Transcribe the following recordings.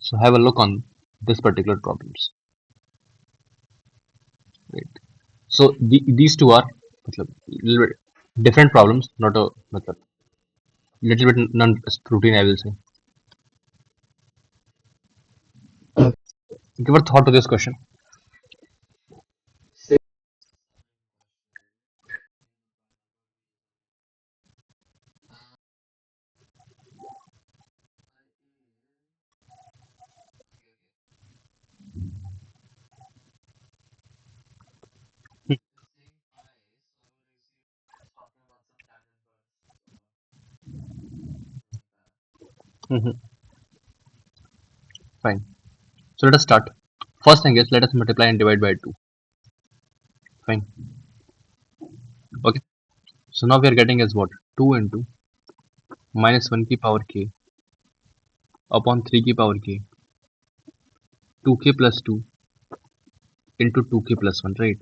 So have a look on this particular problems. Right. So these two are matlab, little bit different problems, not a matlab, little bit non-routine, I will say. Give a thought to this question. Mhm. Fine. So let us start. First thing is let us multiply and divide by 2. Fine. Okay. So now we are getting as what? 2 into minus 1 की power k upon 3 की power k 2k plus 2 into 2k plus 1, right?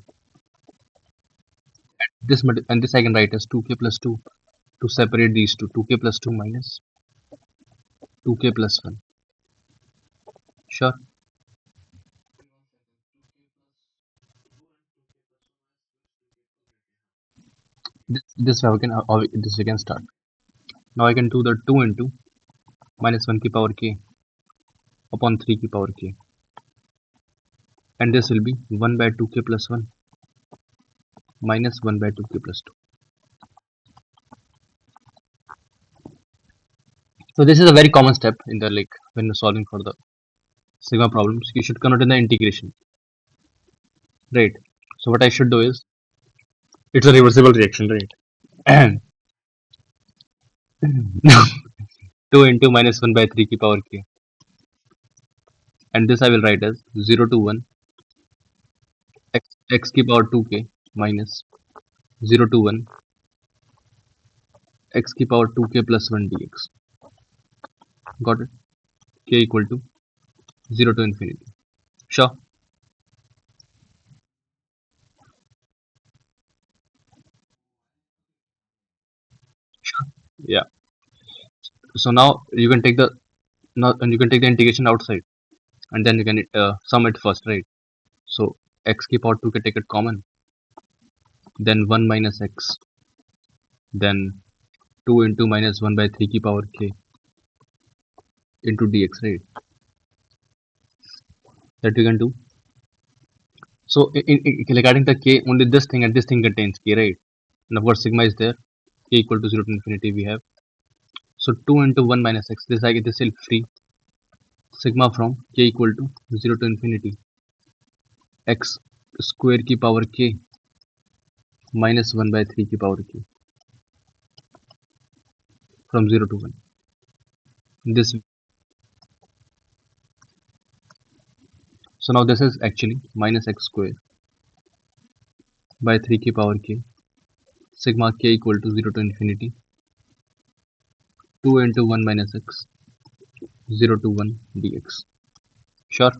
And this I can write as 2k plus 2 to separate these two. 2k plus 2 minus 2k plus 1. Sure. This way we can this we can start. Now I can do the 2 into minus 1 की power k upon 3 की power k, and this will be 1 by 2k plus 1 minus 1 by 2k plus 2. So this is a very common step in the like when you're solving for the sigma problems. You should convert in the integration, right? So what I should do is it's a reversible reaction, right? 2 into minus 1 by 3 की power k, and this I will write as 0 to 1 x की power 2k minus 0 to 1 x की power 2k plus 1 dx. Got it? K equal to 0 to infinity. Sure. Sure. Yeah. So now you can take the now and you can take the integration outside, and then you can sum it first, right? So x की power 2 can take it common, then 1 minus x, then 2 into minus 1 by 3 की power k into dx, right? That you can do. So regarding the k, only this thing and this thing contains k, right? And of course sigma is there. K equal to 0 to infinity we have. So 2 into 1 minus x. This I get this will free sigma from k equal to 0 to infinity x square की power k minus 1 by 3 की power k from 0 to 1. This so now this is actually minus x square by 3 की power k sigma k equal to 0 to infinity 2 into 1 minus x 0 to 1 dx. Sure.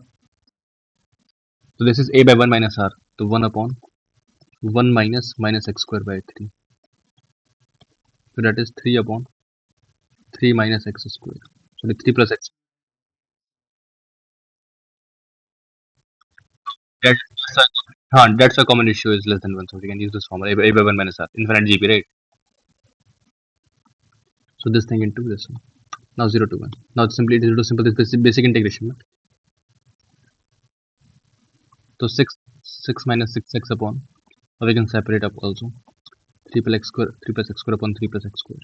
So this is a by 1 minus r. So 1 upon 1 minus x square by 3. So that is 3 upon 3 minus x square. So the 3 plus x. That's that's a common issue is less than 1. So we can use this formula a by 1 minus r. Infinite GP, right? So this thing into this one. Now 0 to 1. Now it's simply it is to simple this basic integration. So 6 minus 6x upon. Now we can separate up also. 3 plus x square upon 3 plus x square.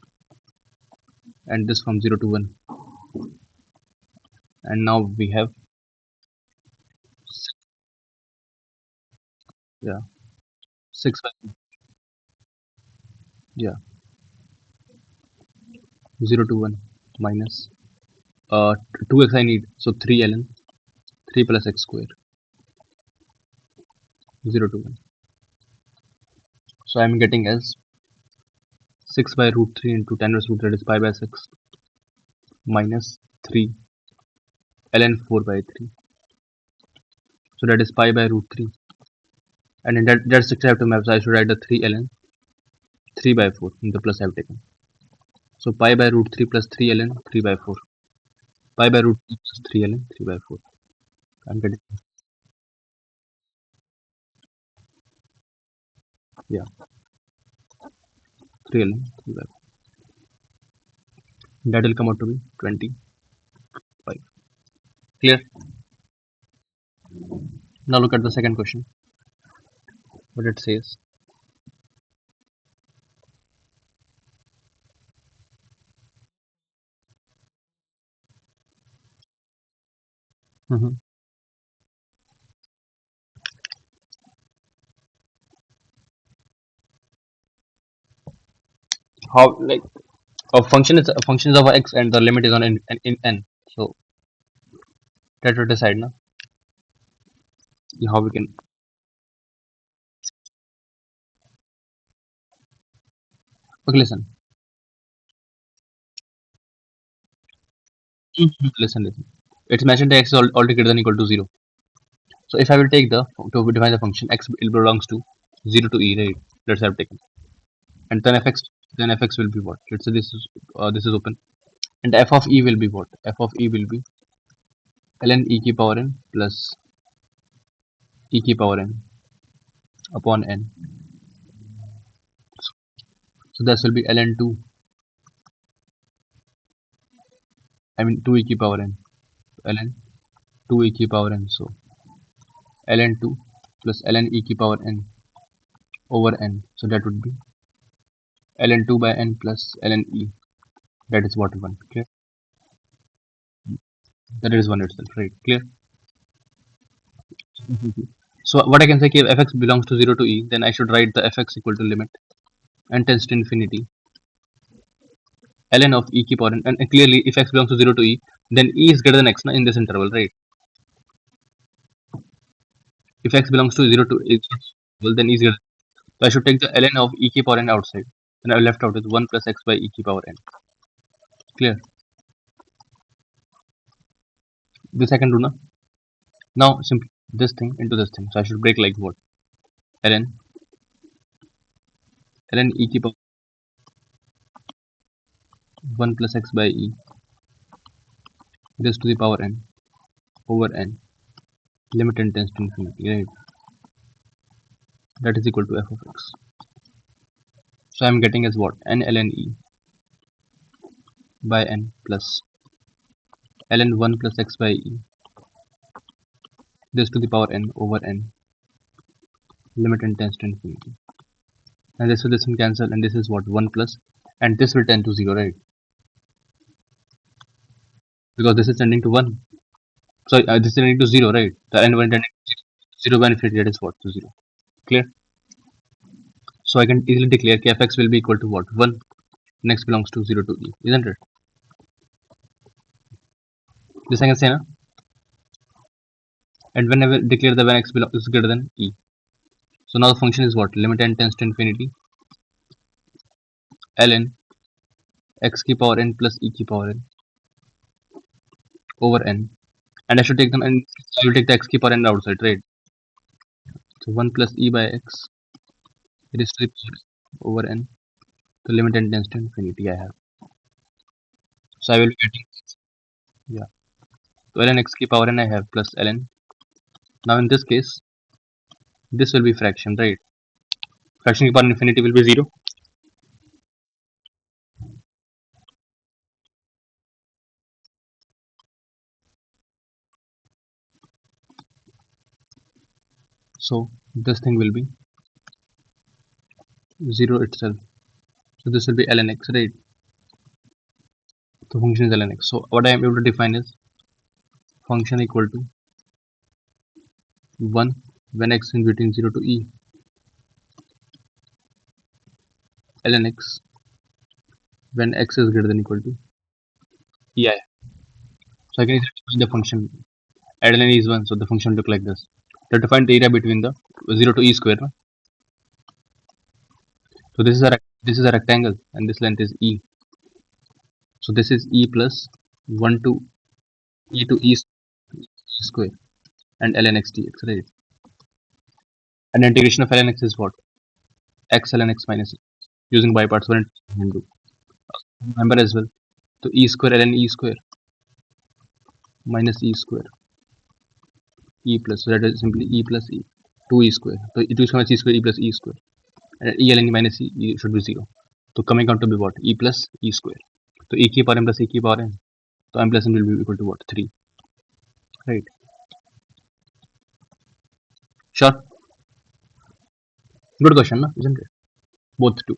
And this from 0 to 1. And now we have yeah 6 by yeah 0 to 1 minus 2x I need, so 3 ln 3 plus x square 0 to 1. So I'm getting as 6 by root 3 into 10 raised to root, that is pi by 6 minus 3 ln 4 by 3, so that is pi by root 3, and in that 6 I have to map, so I should write the 3 ln 3 by 4 in the plus I have taken. So pi by root 3 plus 3 ln 3 by 4. Pi by root 2 plus 3 ln 3 by 4. I'm getting, yeah, 3 ln 3 by 4. That will come out to be 25. Clear? Now look at the second question. What it says. Mhm. How, like, a function is of x and the limit is on in n. So that will decide now how we can. Okay, listen. Listen. It's mentioned that x is altogether than equal to 0. So if I will take to define the function, x it belongs to 0 to e, right? Let's have taken. And then fx will be what? Let's say this is open. And f of e will be what? F of e will be ln e ki power n plus e ki power n upon n. So this will be ln 2, I mean 2 e ki power n. Ln 2 e ki power n. So ln 2 plus ln e ki power n over n. So that would be ln 2 by n plus ln e. That is what 1. Clear? That is 1 itself, right? Clear? So what I can say, if fx belongs to 0 to e, then I should write the fx equal to limit n tends to infinity ln of e ki power n. And clearly, if x belongs to 0 to e, then e is greater than x in this interval, right? If x belongs to 0 to e, well, then e is greater. So I should take the ln of e ki power n outside. And I left out is 1 plus x by e ki power n. Clear? This I can do now. Now simply this thing into this thing. So I should break like what? ln e ki power 1 plus x by e this to the power n over n. Limit n tends to infinity, right? That is equal to f of x. So I'm getting as what? N ln e by n plus ln 1 plus x by e this to the power n over n. Limit n tends to infinity. And this will cancel, and this is what? 1 plus, and this will tend to 0, right? Because this is tending to 1. So this is tending to 0, right? The n one tending to 0 by infinity, that is what? To 0. Clear? So I can easily declare fx will be equal to what? 1. Next belongs to 0 to e, isn't it? This I can say now. And when I will declare the when x is greater than e. So now the function is what? Limit n tends to infinity ln x ki power n plus e ki power n over n. And I should take them, and I will take the x ki power n outside, right? So 1 plus e by x it is to the power over n. The limit n tends to infinity I have. So I will be getting, yeah. So ln x ki power n I have plus ln. Now in this case, this will be fraction, right? Fraction ki power infinity will be 0. So this thing will be 0 itself. So this will be ln x, right? The function is ln x. So what I am able to define is function equal to 1 when x in between 0 to e ln x when x is greater than equal to ei. So I can easily define the function. Ln e is 1, so the function look like this. To define the area between the 0 to e square. No? So this is a rectangle, and this length is e. So this is e plus 1 to e square and ln x dx, right? And the integration of ln x is what? X ln x minus e using by parts 1 and 2. Remember as well. So e square ln e square minus e square e plus, so that is simply e plus e, 2e square. So 2 square minus e square, e plus e square. And e ln minus e should be 0. So coming out to be what? E plus e square. So e की power m plus e की power n. So m plus n will be equal to what? 3. Right. Sure. Good question, no? Isn't it? Both two.